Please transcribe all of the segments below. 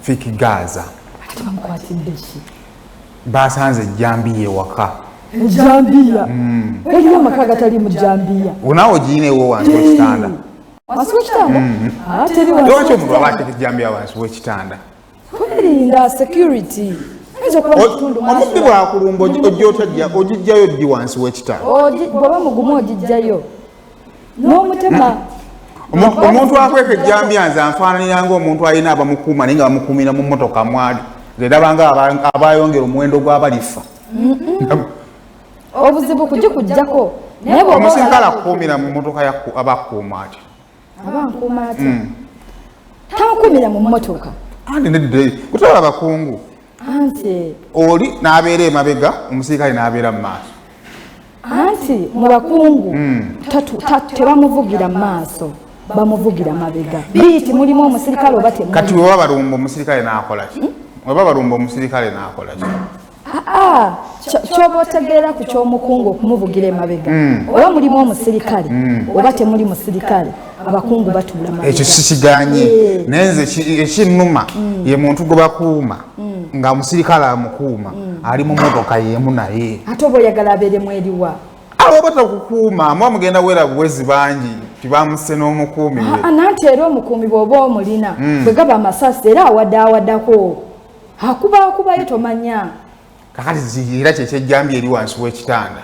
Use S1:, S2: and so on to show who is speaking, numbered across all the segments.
S1: Fiki Gaza. Basanze Jambia waka.
S2: Jambia. Eliyo makaga tali mu Jambia.
S1: Unawo jine wo wansi wekitanda.
S2: Wansi wekitanda? Teri wansi.
S1: Lwaki omuntu abate Jambia wansi wekitanda?
S2: Kwerinda security.
S1: Omubbi bwakulumba ojijjayo ddi wansi wekitanda?
S2: Bw'oba mugumu ojijjayo. N'omutema.
S1: Omuntu akweka Jambia nze anfaananira ng'omuntu alina abamukuuma naye nga bamukuumira mu mmotoka mwali. Ndabanga abayongera omuwendo gw'abalifa.
S2: Obuzibu kujjako.
S1: Omusirikale akuumira mu mmotoka abakuuma ati.
S2: Abankuuma ati. Tamukuumira mu mmotoka.
S1: Andi nedde kutwala abakungu.
S2: Anti.
S1: Oli n'abeera emabega, omusirikale n'abeera mu maaso.
S2: Anti mu bakungu tebamuvugira mu maaso. Bamuvugira mabega. Biiti mulimu omusirikale oba temulimu.
S1: Kati bwe balumba omusirikale n'akola ki? Bwe balumba omusirikale n'akola ki?
S2: Kyoba otegeera ku ky'omukungu okumuvugira emabega. Oba mulimu omusirikale oba temuli musirikale abakungu batuula mabega.
S1: Ekyo sikiganye. Nenze ekinnuma ye muntu gwe bakuuma nga omusirikale amukuuma ali mu mmotoka y'emu naye.
S2: Ate oba oyagala abeeremu eriwa?
S1: Oba takukuuma muba mugenda kuwera buwezi bangi tibamuse n'omukuumi we.
S2: Nanti era omukuumi bw'oba omulina bwe gaba amasasi era awaddaako akubayo tomanya.
S1: Kakati era kyekijjambi eri wansi w'ekitanda.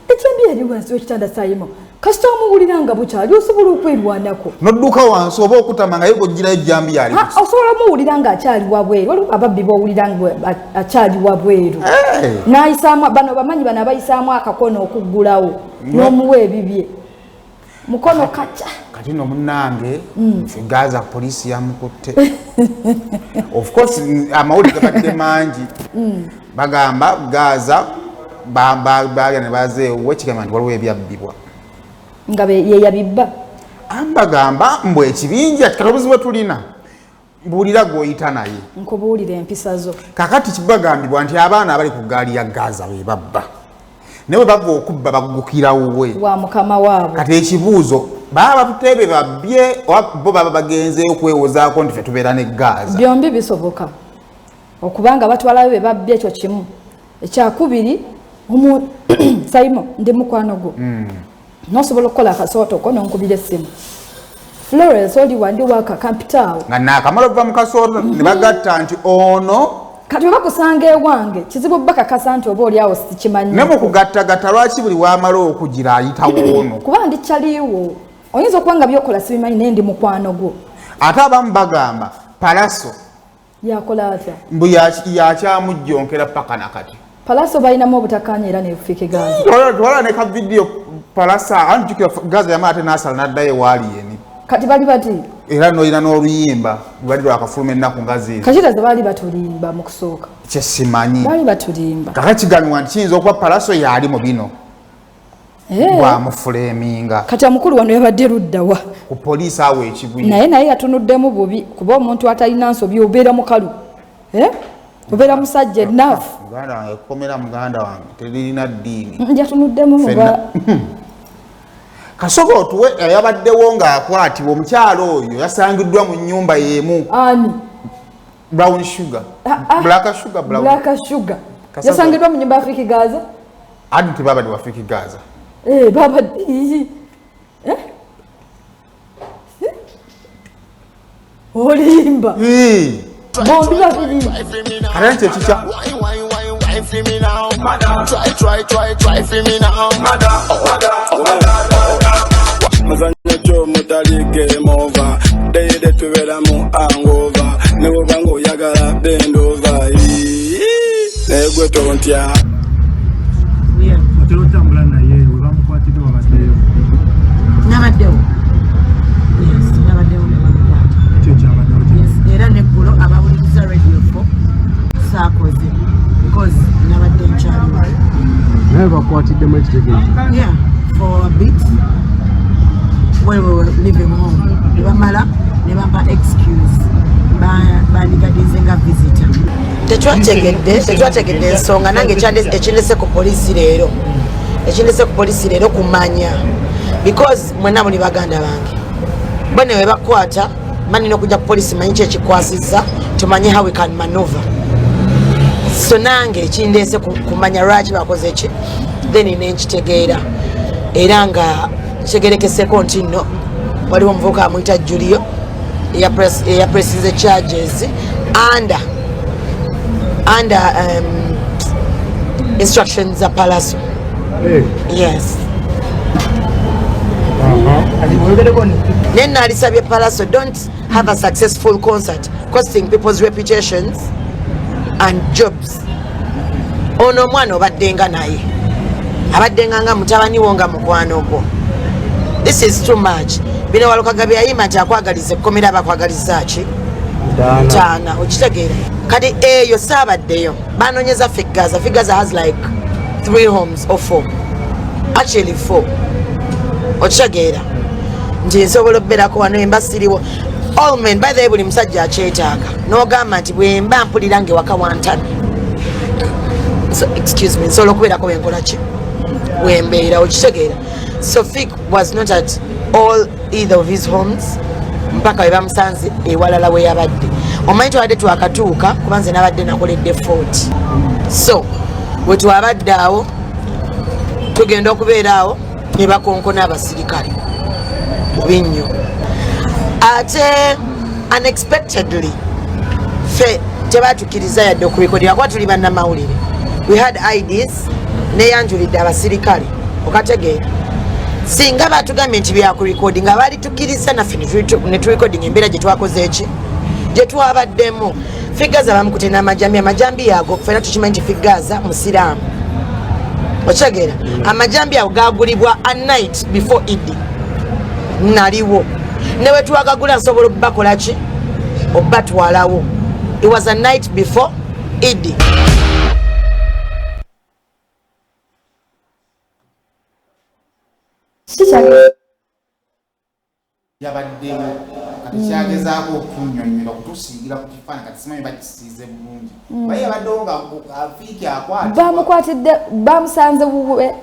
S2: Ejjambi eri wansi w'ekitanda Sayimo kasita omuwulira nga bukyali osobola okwerwanako.
S1: N'odduka wansi oba okutama nga ye g'ogirayo ejjambi ali.
S2: Osobola muwulira ng'akyali wabweru. Waliwo ababbi b'owulira ng'akyali wabweru. N'ayisaamu bano bamanyi bano abayisaamu akakono okuggulawo n'omuwa ebibye. Mukono kaca.
S1: Kati no munnange Gaza poliisi yamukutte. Of course amawulire gabadde mangi. Bagamba Gaza bagenda bazeewo ekigamba nti waliwo ebyabbibwa.
S2: Nga ye yabibba.
S1: Bagamba mbwe ekibinja kati bwe tulina mbuulira gw'oyita naye.
S2: Nkubuulira empisa zo.
S1: Kakati kibagambibwa nti abaana abali ku gaali ya Gaza be babba. Newe bava okubba bagugukirawo we.
S2: Wa mukama waabwe.
S1: Kati ekibuuzo baba batutebe babbye bo baba bagenze okwewozaako nti ffe tubeera ne Gaza.
S2: Byombi bisoboka. Okubanga batwalayo be babbye ekyo kimu. Ekyakubiri Sayimo ndi mukwano gwo. Nosobola okukola akasooto ko n'onkubira essimu. Florence oli wandi waka kampitaawo.
S1: Nga naakamala okuva mu kasooto ne bagatta nti ono.
S2: Kati bwe bakusanga ewange kizibu bakakasa nti oba oli awo sikimanyi.
S1: Ne mu kugattagatta lwaki buli wamala okugira ayitawo ono.
S2: Kuba ndikyaliwo. Oyinza okuba nga byokola sibimanyi naye ndi mukwano gwo.
S1: Ate abamu bagamba Palaso
S2: yakola atya?
S1: Mbu yakyamujjonkera paka nakati.
S2: Palaso balinamu obutakkaanya era ne Fiki Gaza.
S1: Twala ne ka vidiyo Palaso anjukira Gaza yamala ate n'asala n'addayo waali yeni.
S2: Kati bali bati?
S1: Era n'olina n'oluyimba lwali lwakafuluma ennaku nga ziizo.
S2: Kakiraze baali batulimba mu kusooka.
S1: Kyesimanyi.
S2: Baali batulimba.
S1: Kakati kigambibwa nti kiyinza okuba Palaso yali mu bino. Bwamufuleminga.
S2: Kati amukulu wano yabadde luddawa.
S1: Ku poliisi awo ekibuye.
S2: Naye yatunuddemu bubi kuba omuntu atalina nsobi obeera mukalu. Obeera musajja ennaafu.
S1: Muganda wange kukomera muganda wange teririna ddiini.
S2: Yatunuddemu muba.
S1: Kasoga otuwe yabaddewo ng'akwatibwa omukyalo oyo yasangiddwa mu nnyumba y'emu.
S2: Ani?
S1: Brown sugar. Black sugar.
S2: Black sugar. Yasangiddwa mu nnyumba ya Fiki Gaza?
S1: Adi tebabadde wa Fiki Gaza.
S2: Baba olimba. Bombi babirimba.
S1: Kale nti ekica.
S3: Try for me now. Muzanya jo mutali game over. Dede tubera mu hangover. Nebo bango yagala bend over. Negwe tontya.
S4: Otero tambula naye we bamukwatidde wabaddeyo.
S5: Nabaddewo. Yes, nabaddewo ne bamukwata.
S4: Ekyo kyabaddewo.
S5: Yes, era neggulo abawuliriza radio 4 saakoze because nabadde nkyaliwo.
S4: Naye bakwatiddemu ekitegeeza.
S5: Yeah, for a bit when we were leaving home. Ne bamala ne bampa excuse. Bandigadize nga visitor. Tetwategedde ensonga nange ekindese ku poliisi leero. Ekindese ku poliisi leero kumanya. Because mwenna muli baganda bange. Bone we bakwata mani n'okujja ku poliisi manyi ki ekikwasizza tumanye how we can maneuver. So nange kindeese kumanya lwaki bakoze ki then nenkitegeera era nga kyegerekeseko nti nno waliwo omuvubuka amuyita Julio eyapresize charges under instructions za Palaso. Yes. Then alisabye Palaso don't have a successful concert costing people's reputations and jobs. Ono mwana obaddenga naye abaddenga nga mutabani wo nga mukwano gwo. This is too much. Bino Walukagabi yayima nti akwagaliza ekkomera abakwagaliza ki ntaana okitegeera kati eyo saabaddeyo banonyeza Figaza has like 3 homes or 4, actually 4 okitegeera nti nsobola okubeerako wano emba siriwo all men by the way buli musajja akyetaaga n'ogamba nti bwemba mpulira ng'ewaka wantana so excuse me nsobola okubeerako bwenkola ki wembeera okitegeera. So Fig was not at all either of his homes mpaka webamusanze ewalala we yabadde. Omanyi twadde twakatuuka kuba nze nabadde nakoledde fort. So bwe twabadde awo tugenda okubeera awo ne bakonkona abasirikale bubi nnyo ate unexpectedly fe tebatukiriza yadde okubikodera kuba tuli bannamawulire. We had IDs neyanjulidde abasirikale okategeera singa batugambye nti byakurecording nga bali tukiriza naffe ne turecording embeera gye twakoze eki gye twabaddemu. Figaza bamukute n'amajambi yago fena tukimanyi nti Figaza musiraamu okitegeera amajambi ago gagulibwa a night before Eid naliwo newe twagagula nsobola okubakola ki obatwalawo. It was a night before Eid.
S1: Yabaddewo kati kyagezaako okunnyonnyola okutusiigira ku kifaananyi kati simanyi bakisiize bulungi baye yabaddewo nga afiiki akwatibwa
S2: bamukwatidde bamusanze buwe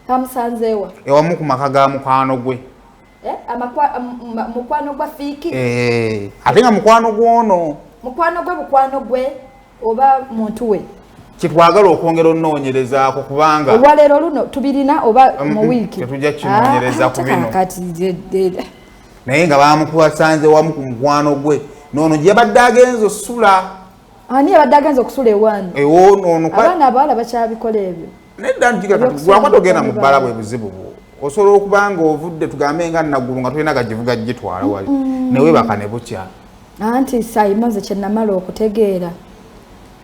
S2: bamusanzeewa
S1: ewamu ku maka ga mukwano gwe
S2: mukwano gwa Fiiki
S1: ate nga mukwano gwono
S2: mukwano gwe oba muntu we
S1: kitwagala okwongera onoonyerezaako kubanga
S2: olwaleero luno tubirina oba mu wiiki
S1: tetujja kinoonyereza ku bino naye nga bamukubasanze wamu ku mukwano gwe noono gye yabadde agenza osula.
S2: Ani yabadde agenza okusula ewaani
S1: ewoono
S2: abaana abawala bakyabikola ebyo
S1: nedda ntigagwakwata ogenda mu bbala bwe buzibu bwo osobola okuba nga ovudde tugambe nga naggulu nga tulina gagivuga gitwala wali newebaka ne bukya
S2: anti Sayimonze kye namala okutegeera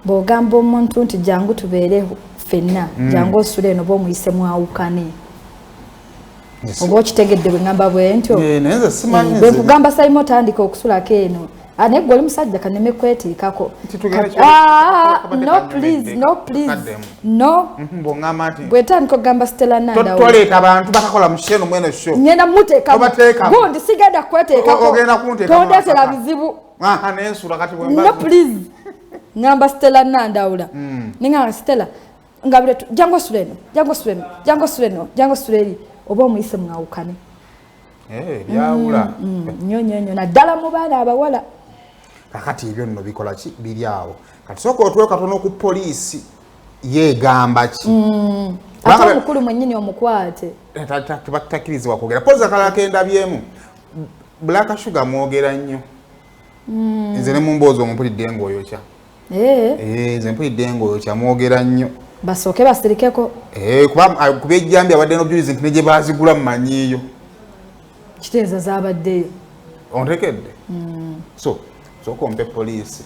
S2: bw'ogamba omuntu nti jangu tubeere ffenna jangu osule eno oba omuyise mwawukane oba okitegedde bwe ngamba bwe ntyo bwe nkugamba Sayimo tandika okusulako eno naye gwe oli musajja kaneme kweteekako no please bwe tandika okugamba Stella Nanda
S1: toleeta abantu bakakola mu sheno mweno sho
S2: ngenda muteekagundi sigenda kweteekako tondeetera bizibu no please ngamba Stella Nandawula ningamba Stella ngabire jango suleno suleri oba omuyise mwawukane
S1: byawula
S2: nnyo naddala mu baana abawala
S1: kakati ebyo nno bikola ki biri awo kati sooka otwe katono ku poliisi yeegamba ki
S2: ate omukulu mwennyini omukwate
S1: tebatakirizibwa kwogera poza kalala kendabyemu Black Sugar mwogera nnyo nze ne mumboozi omumpulidde ng'oyokya nze mpulidde ng'oyokya mwogera nnyo
S2: basooke basirikeko
S1: kuba ejjambi abadde n'obujulizi nti ne gye baazigula mumanyiiyo
S2: kiteeza zaabaddeyo
S1: ontekedde so sooka ompe poliisi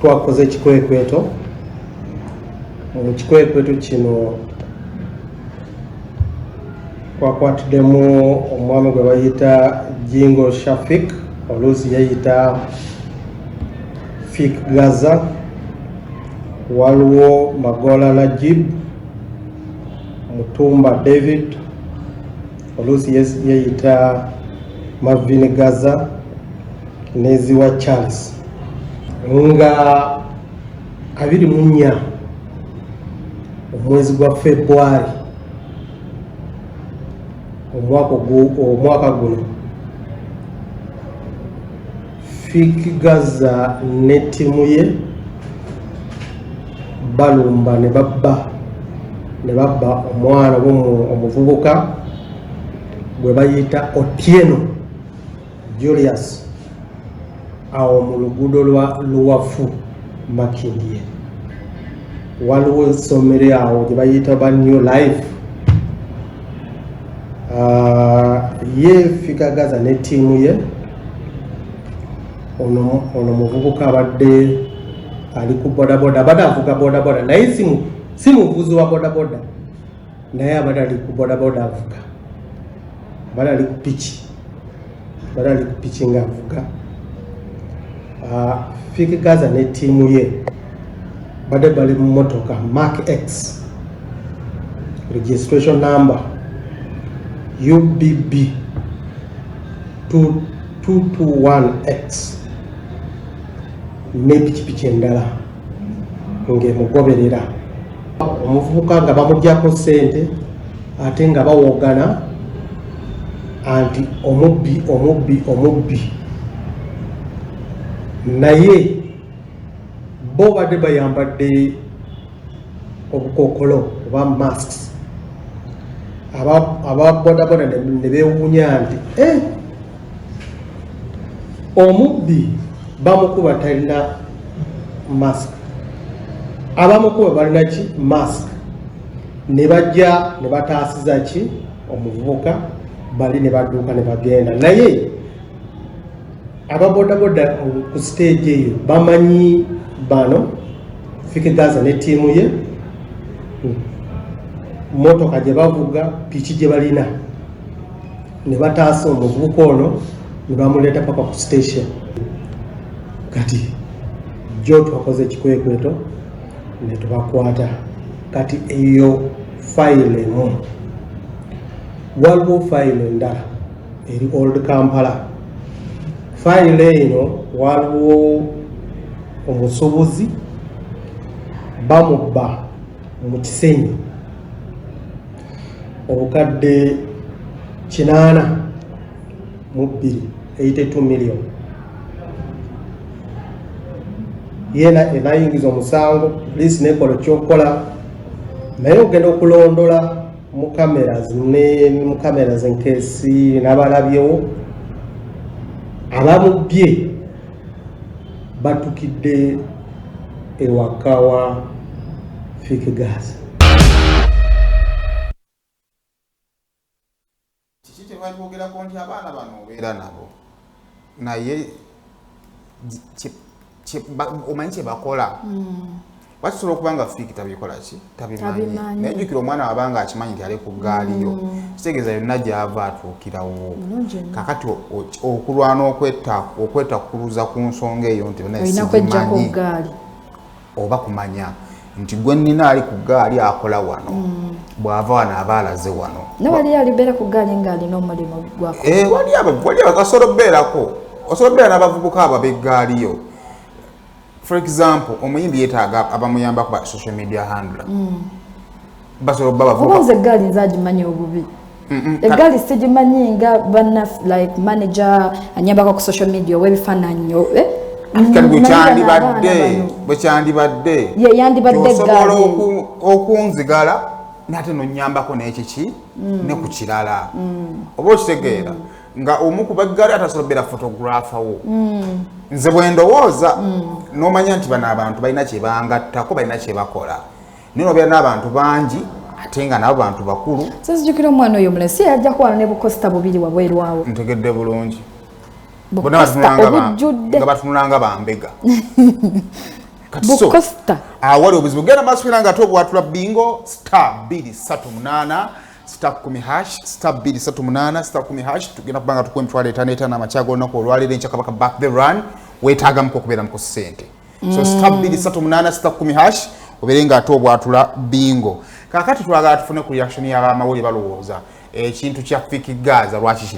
S4: twakoze ekikwekweto mu kikwekweto kino twakwatiddemu omwami gwe bayita Jingo Shafik oluusi yeyita Figaza waliwo Magola Najib Mutumba David oluusi yeyita Marvin Gaza Neziwa Charles nga 24 omwezi gwa February omwaka guno Fiki Gaza ne ttiimu ye balumba ne babba omwana omuvubuka gwe bayita Otieno Julius awo mu luguudo lwa Luwafu Makindye. Waliwo essomero awo gye bayita ba New Life. Ye Fika Gaza ne ttiimu ye ono muvubuka abadde ali ku bodaboda, abadde avuga bodaboda naye si muvuzi wa bodaboda naye abadde ali ku bodaboda avuga, abadde ali ku piki nga avuga. Fika Gaza ne ttiimu ye badde bali mu motoka Mark X registration number UBB 221X ne pikipiki endala ng'emugoberera. Omuvubuka nga bamugyako ssente ate nga bawoogana anti omubbi naye bo badde bayambadde obukookolo oba masks. Aba bodaboda ne beewuunya nti omubbi bamukuba talina mask, abamukuba balina ki mask, ne bajja ne bataasiza ki omuvubuka bali ne badduuka ne bagenda. Naye ababodaboda ku stage eyo bamanyi bano Fika Gaza ne ttiimu ye motoka gye bavuga piki gye balina ne bataasa omuvubuka ono ne bamuleeta paka ku station. Kati jo twakoze ekikwekweto ne tubakwata. Kati eyo fayile emu, waliwo fayile endala eri Old Kampala. Fayile eno waliwo omusuubuzi bamubba mu Kisenyi obukadde 82 million. Yena enayingiza omusango poliisi nekola kyokola naye ogenda okulondola mu cameras enkesi n'abalabyewo abamubbye batukidde ewaka wa Fika Gaza.
S1: Kiki kye batwogerako nti abaana bano obeera nabo naye omanyi kye bakola bakisobola okuba nga Fika tabikola ki tabimanyi naye jjukira omwana wabanga akimanyi nti ali ku gaaliyo kitegeeza yonna gy'ava atuukirawo. Kakati okulwana okwetakuluza ku nsonga eyo nti simanyi oba kumanya nti gwe nnina ali ku gaali akola wano bw'ava wano aba alaze wano.
S2: Wali alibeera ku gaali ng'alina omulimu gwako.
S1: Wali akasobola okubeerako, osobola okubeera n'abavubuka abo ab'eggaaliyo. For example, omuyimbi yeetaaga abamuyamba ku social media handler. Basobola okuba bavubuka.
S2: Oba nze eggaali nze agimanyi obubi. Eggaali sigimanyi nga banna like manager anyambako ku social media ow'ebifaananyi.
S1: Kati bwe kyandibadde osobola okunzigala nate nonyambako n'ekiki ne ku kirala oba okitegeera nga omu ku baggaali atasobola okubeera photographer wo. Nze bwe ndowooza n'omanya nti bano abantu balina kye bangattako balina kye bakola naye n'obeera n'abantu bangi ate nga nabo bantu bakulu.
S2: Sizijjukira omwana oyo mulesi yajja kuwala ne bukosita bubiri wabweru awo.
S1: Ntegedde bulungi. Nga batunulanga bambega.
S2: Bukosita
S1: awali obuzibu genda maswira nga tobwatula bingo *238 *238 tugenda kubanga tukuwa emitwalo 5 amakyago olunaku olwaleero enkya kabaka back the run weetaagamuko okubeera muku ssente. So *238 *10# obeere nga ate obwatula bingo. Kaakati twagala tufune ku reaction y'abamawulire balowooza ekintu kya Fika Gaza lwaki kiri